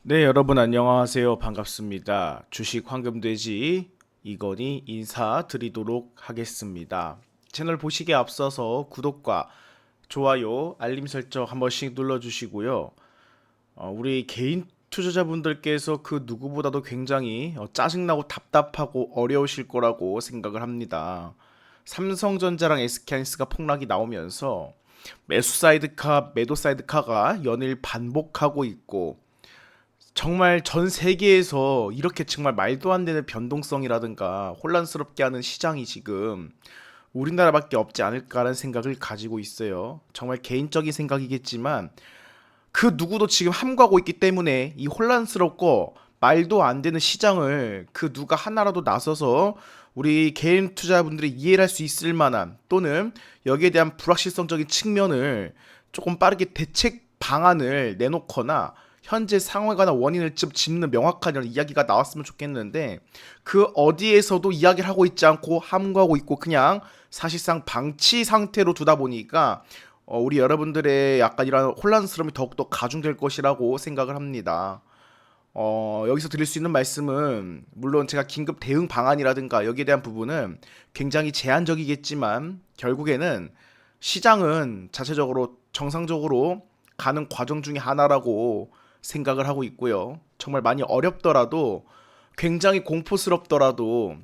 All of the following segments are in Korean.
네, 여러분 안녕하세요. 반갑습니다. 주식 황금돼지 이건희 인사드리도록 하겠습니다. 채널 보시기에 앞서서 구독과 좋아요, 알림 설정 한 번씩 눌러주시고요. 우리 개인 투자자분들께서 그 누구보다도 굉장히 짜증나고 답답하고 어려우실 거라고 생각을 합니다. 삼성전자랑 SK하이닉스가 폭락이 나오면서 매수 사이드카, 매도 사이드카가 연일 반복하고 있고 정말 전 세계에서 이렇게 정말 말도 안 되는 변동성이라든가 혼란스럽게 하는 시장이 지금 우리나라밖에 없지 않을까라는 생각을 가지고 있어요. 정말 개인적인 생각이겠지만 그 누구도 지금 함구하고 있기 때문에 이 혼란스럽고 말도 안 되는 시장을 그 누가 하나라도 나서서 우리 개인 투자분들이 이해를 할 수 있을 만한 또는 여기에 대한 불확실성적인 측면을 조금 빠르게 대책 방안을 내놓거나 현재 상황에 관한 원인을 좀 짚는 명확한 이런 이야기가 나왔으면 좋겠는데 그 어디에서도 이야기를 하고 있지 않고 함구하고 있고 그냥 사실상 방치 상태로 두다 보니까 우리 여러분들의 약간 이런 혼란스러움이 더욱더 가중될 것이라고 생각을 합니다. 여기서 드릴 수 있는 말씀은 물론 제가 긴급 대응 방안이라든가 여기에 대한 부분은 굉장히 제한적이겠지만 결국에는 시장은 자체적으로 정상적으로 가는 과정 중에 하나라고 생각을 하고 있고요. 정말 많이 어렵더라도 굉장히 공포스럽더라도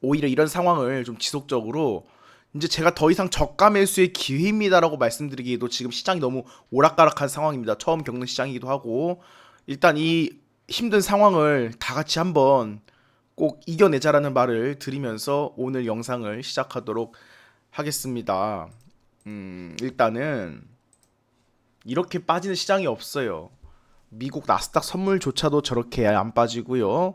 오히려 이런 상황을 좀 지속적으로 이제 제가 더 이상 저가 매수의 기회입니다라고 말씀드리기에도 지금 시장이 너무 오락가락한 상황입니다. 처음 겪는 시장이기도 하고 일단 이 힘든 상황을 다 같이 한번 꼭 이겨내자라는 말을 드리면서 오늘 영상을 시작하도록 하겠습니다. 일단은 이렇게 빠지는 시장이 없어요. 미국 나스닥 선물조차도 저렇게 안 빠지고요.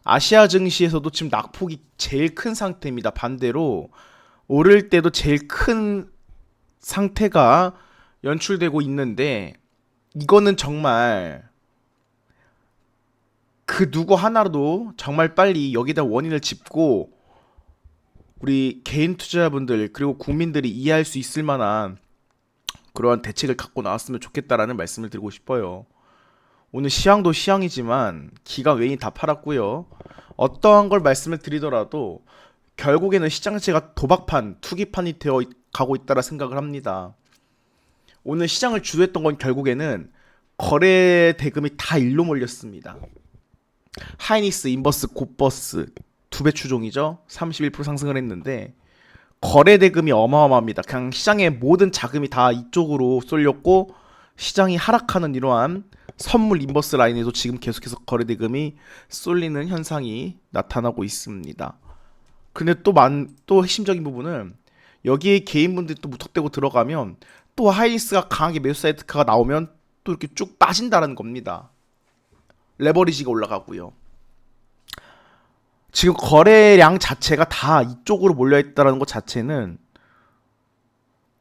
아시아 증시에서도 지금 낙폭이 제일 큰 상태입니다. 반대로 오를 때도 제일 큰 상태가 연출되고 있는데 이거는 정말 그 누구 하나라도 정말 빨리 여기다 원인을 짚고 우리 개인 투자자분들 그리고 국민들이 이해할 수 있을 만한 그러한 대책을 갖고 나왔으면 좋겠다라는 말씀을 드리고 싶어요. 오늘 시황도 시황이지만 기가 외인 다 팔았고요. 어떠한 걸 말씀을 드리더라도 결국에는 시장 자체가 도박판, 투기판이 되어 가고 있다라 생각을 합니다. 오늘 시장을 주도했던 건 결국에는 거래 대금이 다 일로 몰렸습니다. 하이닉스, 인버스, 곱버스 두 배 추종이죠. 31% 상승을 했는데 거래 대금이 어마어마합니다. 그냥 시장의 모든 자금이 다 이쪽으로 쏠렸고 시장이 하락하는 이러한 선물 인버스 라인에도 지금 계속해서 거래 대금이 쏠리는 현상이 나타나고 있습니다. 근데 또 핵심적인 부분은 여기에 개인분들이 또 무턱대고 들어가면 또 하이닉스가 강하게 매수 사이트가 나오면 또 이렇게 쭉 빠진다는 겁니다. 레버리지가 올라가고요. 지금 거래량 자체가 다 이쪽으로 몰려있다는 것 자체는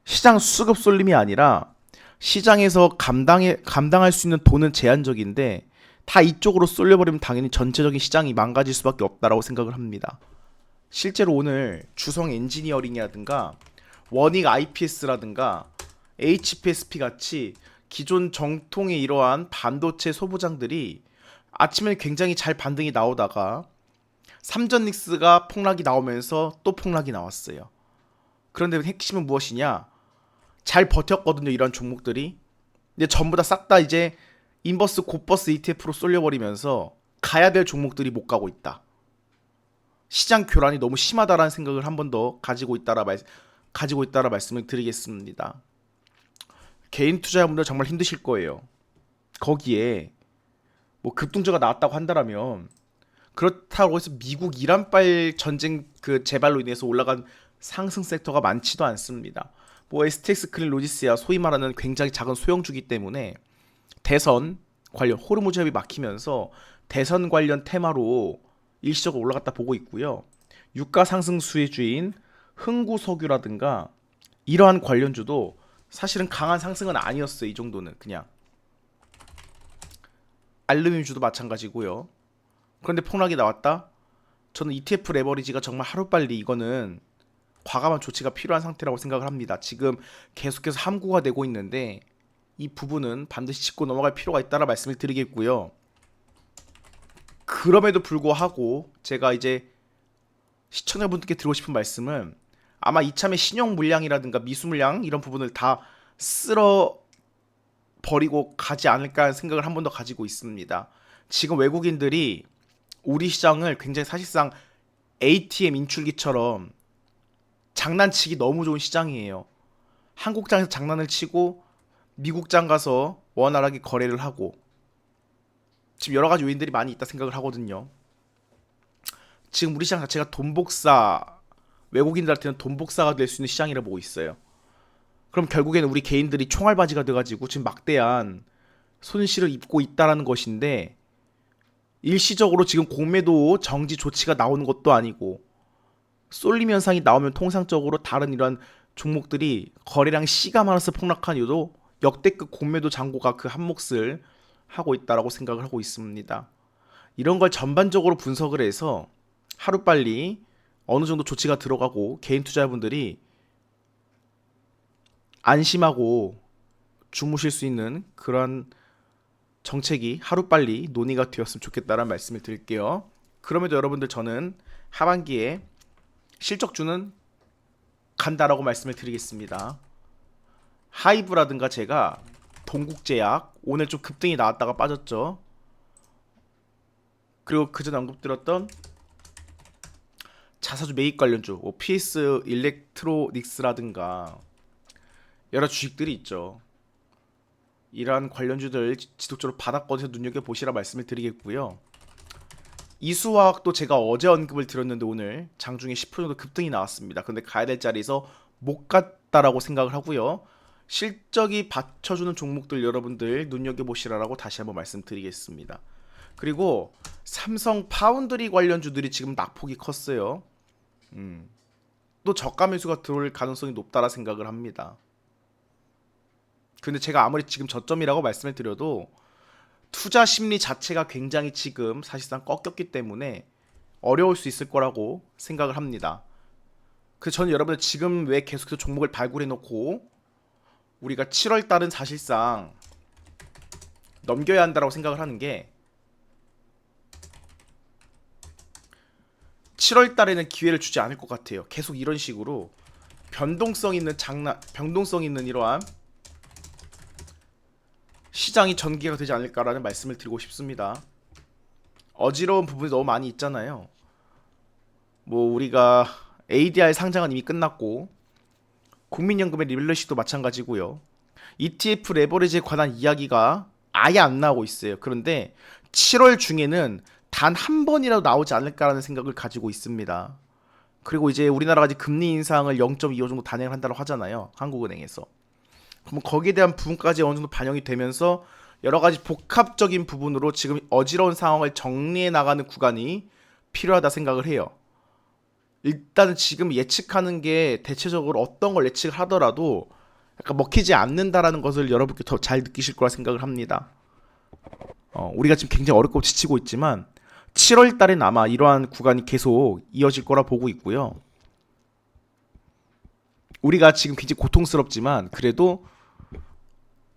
시장 수급 쏠림이 아니라 시장에서 감당할 수 있는 돈은 제한적인데 다 이쪽으로 쏠려버리면 당연히 전체적인 시장이 망가질 수밖에 없다라고 생각을 합니다. 실제로 오늘 주성 엔지니어링이라든가 원익 IPS라든가 HPSP 같이 기존 정통의 이러한 반도체 소부장들이 아침에 굉장히 잘 반등이 나오다가 삼전닉스가 폭락이 나오면서 또 폭락이 나왔어요. 그런데 핵심은 무엇이냐? 잘 버텼거든요, 이런 종목들이. 근데 전부 다 싹 다 이제 인버스 곱버스 ETF로 쏠려버리면서 가야 될 종목들이 못 가고 있다. 시장 교란이 너무 심하다라는 생각을 한 번 더 가지고 있다라 말씀을 드리겠습니다. 개인 투자자분들 정말 힘드실 거예요. 거기에 뭐 급등주가 나왔다고 한다라면 그렇다고 해서 미국 이란발 전쟁 그 재발로 인해서 올라간 상승 섹터가 많지도 않습니다. 뭐 STX 클린 로지스야 소위 말하는 굉장히 작은 소형주기 때문에 대선 관련 호르무즈 협이 막히면서 대선 관련 테마로 일시적으로 올라갔다 보고 있고요. 유가 상승 수혜주인 흥구석유라든가 이러한 관련주도 사실은 강한 상승은 아니었어요. 이 정도는 그냥 알루미늄주도 마찬가지고요. 그런데 폭락이 나왔다? 저는 ETF 레버리지가 정말 하루빨리 이거는 과감한 조치가 필요한 상태라고 생각을 합니다. 지금 계속해서 함구가 되고 있는데 이 부분은 반드시 짚고 넘어갈 필요가 있다라 말씀을 드리겠고요. 그럼에도 불구하고 제가 이제 시청자분들께 드리고 싶은 말씀은 아마 이참에 신용 물량이라든가 미수 물량 이런 부분을 다 쓸어 버리고 가지 않을까 하는 생각을 한 번 더 가지고 있습니다. 지금 외국인들이 우리 시장을 굉장히 사실상 ATM 인출기처럼 장난치기 너무 좋은 시장이에요. 한국장에서 장난을 치고 미국장 가서 원활하게 거래를 하고 지금 여러 가지 요인들이 많이 있다 생각을 하거든요. 지금 우리 시장 자체가 돈복사, 외국인들한테는 돈복사가 될 수 있는 시장이라 보고 있어요. 그럼 결국에는 우리 개인들이 총알바지가 돼가지고 지금 막대한 손실을 입고 있다라는 것인데, 일시적으로 지금 공매도 정지 조치가 나오는 것도 아니고 쏠림 현상이 나오면 통상적으로 다른 이러한 종목들이 거래량 C가 많아서 폭락한 이유도 역대급 공매도 잔고가 그 한 몫을 하고 있다라고 생각을 하고 있습니다. 이런 걸 전반적으로 분석을 해서 하루빨리 어느 정도 조치가 들어가고 개인 투자자분들이 안심하고 주무실 수 있는 그런 정책이 하루빨리 논의가 되었으면 좋겠다는 말씀을 드릴게요. 그럼에도 여러분들 저는 하반기에 실적주는 간다라고 말씀을 드리겠습니다. 하이브라든가 제가 동국제약 오늘 좀 급등이 나왔다가 빠졌죠. 그리고 그전 언급드렸던 자사주 매입 관련주 PS 일렉트로닉스라든가 여러 주식들이 있죠. 이러한 관련주들 지속적으로 바닥권에서 눈여겨보시라 말씀을 드리겠고요. 이수화학도 제가 어제 언급을 드렸는데 오늘 장중에 10% 정도 급등이 나왔습니다. 근데 가야 될 자리에서 못 갔다라고 생각을 하고요. 실적이 받쳐주는 종목들 여러분들 눈여겨보시라라고 다시 한번 말씀드리겠습니다. 그리고 삼성 파운드리 관련주들이 지금 낙폭이 컸어요. 또 저가 매수가 들어올 가능성이 높다라 생각을 합니다. 근데 제가 아무리 지금 저점이라고 말씀을 드려도 투자 심리 자체가 굉장히 지금 사실상 꺾였기 때문에 어려울 수 있을 거라고 생각을 합니다. 그래서 저는 여러분들 지금 왜 계속해서 종목을 발굴해 놓고 우리가 7월 달은 사실상 넘겨야 한다라고 생각을 하는 게, 7월 달에는 기회를 주지 않을 것 같아요. 계속 이런 식으로 변동성 있는 이러한 시장이 전개가 되지 않을까라는 말씀을 드리고 싶습니다. 어지러운 부분이 너무 많이 있잖아요. 뭐 우리가 ADR 상장은 이미 끝났고 국민연금의 리밸런싱도 마찬가지고요. ETF 레버리지에 관한 이야기가 아예 안 나오고 있어요. 그런데 7월 중에는 단 한 번이라도 나오지 않을까라는 생각을 가지고 있습니다. 그리고 이제 우리나라가 이제 금리 인상을 0.25 정도 단행을 한다고 하잖아요. 한국은행에서. 그럼 거기에 대한 부분까지 어느 정도 반영이 되면서 여러 가지 복합적인 부분으로 지금 어지러운 상황을 정리해 나가는 구간이 필요하다 생각을 해요. 일단은 지금 예측하는 게 대체적으로 어떤 걸 예측을 하더라도 약간 먹히지 않는다라는 것을 여러분께 더 잘 느끼실 거라 생각을 합니다. 우리가 지금 굉장히 어렵고 지치고 있지만 7월 달엔 아마 이러한 구간이 계속 이어질 거라 보고 있고요. 우리가 지금 굉장히 고통스럽지만 그래도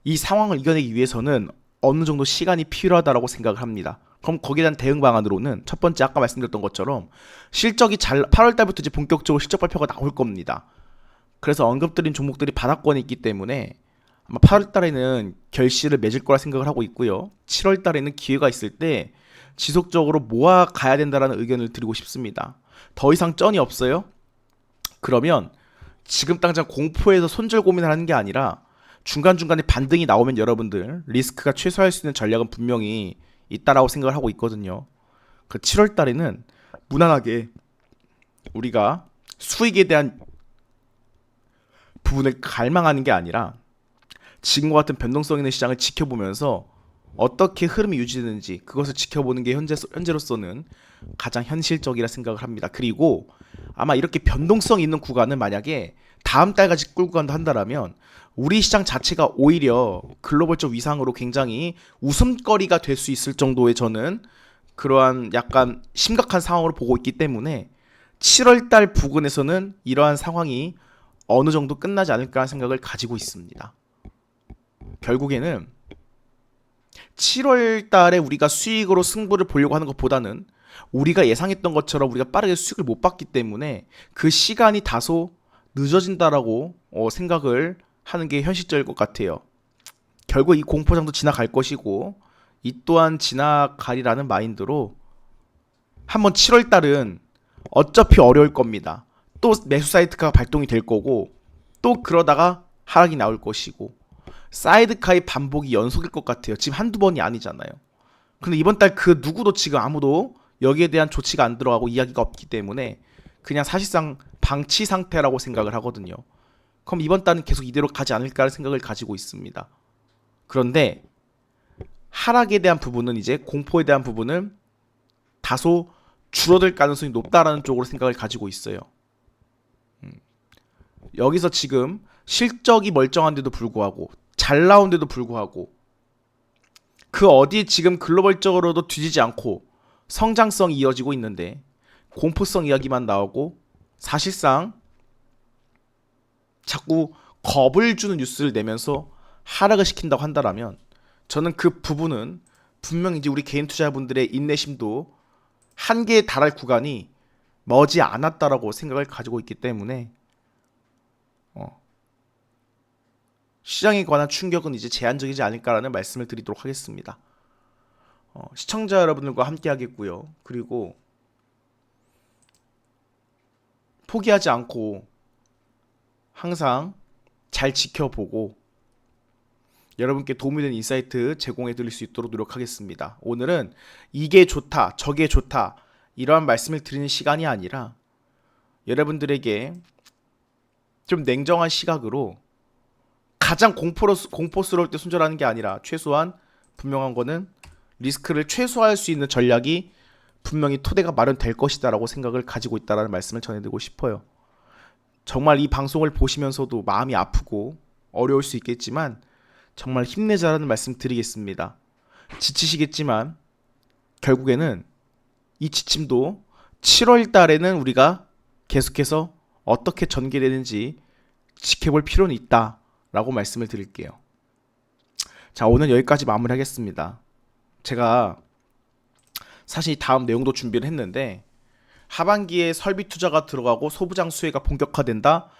이 상황을 이겨내기 위해서는 어느 정도 시간이 필요하다라고 생각을 합니다. 그럼 거기에 대한 대응 방안으로는 첫 번째 아까 말씀드렸던 것처럼 실적이 8월 달부터 이제 본격적으로 실적 발표가 나올 겁니다. 그래서 언급드린 종목들이 바닥권에 있기 때문에 아마 8월 달에는 결실을 맺을 거라 생각을 하고 있고요. 7월 달에는 기회가 있을 때 지속적으로 모아 가야 된다라는 의견을 드리고 싶습니다. 더 이상 쩐이 없어요? 그러면 지금 당장 공포에서 손절 고민을 하는 게 아니라 중간중간에 반등이 나오면 여러분들 리스크가 최소화할 수 있는 전략은 분명히 있다라고 생각을 하고 있거든요. 그 7월 달에는 무난하게 우리가 수익에 대한 부분을 갈망하는 게 아니라 지금과 같은 변동성 있는 시장을 지켜보면서 어떻게 흐름이 유지되는지 그것을 지켜보는 게 현재로서는 가장 현실적이라 생각을 합니다. 그리고 아마 이렇게 변동성 있는 구간은 만약에 다음 달까지 끌고 간다 한다라면 우리 시장 자체가 오히려 글로벌적 위상으로 굉장히 웃음거리가 될 수 있을 정도의 저는 그러한 약간 심각한 상황으로 보고 있기 때문에 7월 달 부근에서는 이러한 상황이 어느 정도 끝나지 않을까 하는 생각을 가지고 있습니다. 결국에는 7월 달에 우리가 수익으로 승부를 보려고 하는 것보다는 우리가 예상했던 것처럼 우리가 빠르게 수익을 못 봤기 때문에 그 시간이 다소 늦어진다라고 생각을 하는 게 현실적일 것 같아요. 결국 이 공포장도 지나갈 것이고 이 또한 지나가리라는 마인드로 한번 7월 달은 어차피 어려울 겁니다. 또 매수 사이드카가 발동이 될 거고 또 그러다가 하락이 나올 것이고 사이드카의 반복이 연속일 것 같아요. 지금 한두 번이 아니잖아요. 근데 이번 달 그 누구도 지금 아무도 여기에 대한 조치가 안 들어가고 이야기가 없기 때문에 그냥 사실상 방치 상태라고 생각을 하거든요. 그럼 이번 달은 계속 이대로 가지 않을까라는 생각을 가지고 있습니다. 그런데 하락에 대한 부분은 이제 공포에 대한 부분은 다소 줄어들 가능성이 높다라는 쪽으로 생각을 가지고 있어요. 여기서 지금 실적이 멀쩡한데도 불구하고 잘 나온데도 불구하고 그 어디 지금 글로벌적으로도 뒤지지 않고 성장성이 이어지고 있는데 공포성 이야기만 나오고 사실상 자꾸 겁을 주는 뉴스를 내면서 하락을 시킨다고 한다라면 저는 그 부분은 분명히 이제 우리 개인 투자자분들의 인내심도 한계에 달할 구간이 머지 않았다라고 생각을 가지고 있기 때문에 시장에 관한 충격은 이제 제한적이지 않을까라는 말씀을 드리도록 하겠습니다. 시청자 여러분들과 함께 하겠고요. 그리고 포기하지 않고 항상 잘 지켜보고 여러분께 도움이 되는 인사이트 제공해 드릴 수 있도록 노력하겠습니다. 오늘은 이게 좋다, 저게 좋다 이러한 말씀을 드리는 시간이 아니라 여러분들에게 좀 냉정한 시각으로 가장 공포스러울 때 손절하는 게 아니라 최소한 분명한 거는 리스크를 최소화할 수 있는 전략이 분명히 토대가 마련될 것이다 라고 생각을 가지고 있다는 말씀을 전해드리고 싶어요. 정말 이 방송을 보시면서도 마음이 아프고 어려울 수 있겠지만 정말 힘내자라는 말씀 드리겠습니다. 지치시겠지만 결국에는 이 지침도 7월 달에는 우리가 계속해서 어떻게 전개되는지 지켜볼 필요는 있다 라고 말씀을 드릴게요. 자, 오늘 여기까지 마무리하겠습니다. 제가 사실 다음 내용도 준비를 했는데 하반기에 설비 투자가 들어가고 소부장 수혜가 본격화된다.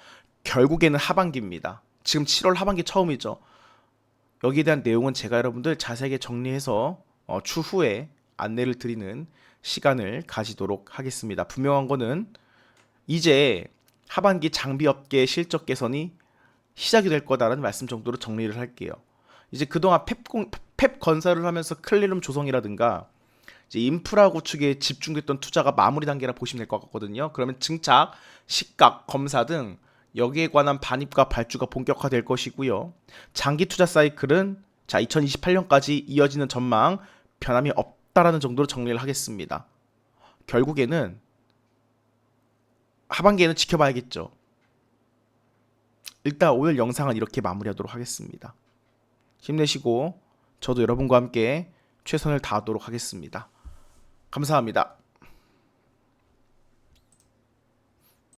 결국에는 하반기입니다. 지금 7월 하반기 처음이죠. 여기에 대한 내용은 제가 여러분들 자세하게 정리해서 추후에 안내를 드리는 시간을 가지도록 하겠습니다. 분명한 거는 이제 하반기 장비업계 실적 개선이 시작이 될 거다라는 말씀 정도로 정리를 할게요. 이제 그동안 펩 건설을 하면서 클리룸 조성이라든가 이제 인프라 구축에 집중됐던 투자가 마무리 단계라 보시면 될 것 같거든요. 그러면 증착, 식각, 검사 등 여기에 관한 반입과 발주가 본격화될 것이고요. 장기 투자 사이클은 자 2028년까지 이어지는 전망 변함이 없다라는 정도로 정리를 하겠습니다. 결국에는 하반기에는 지켜봐야겠죠. 일단 오늘 영상은 이렇게 마무리하도록 하겠습니다. 힘내시고 저도 여러분과 함께 최선을 다하도록 하겠습니다. 감사합니다.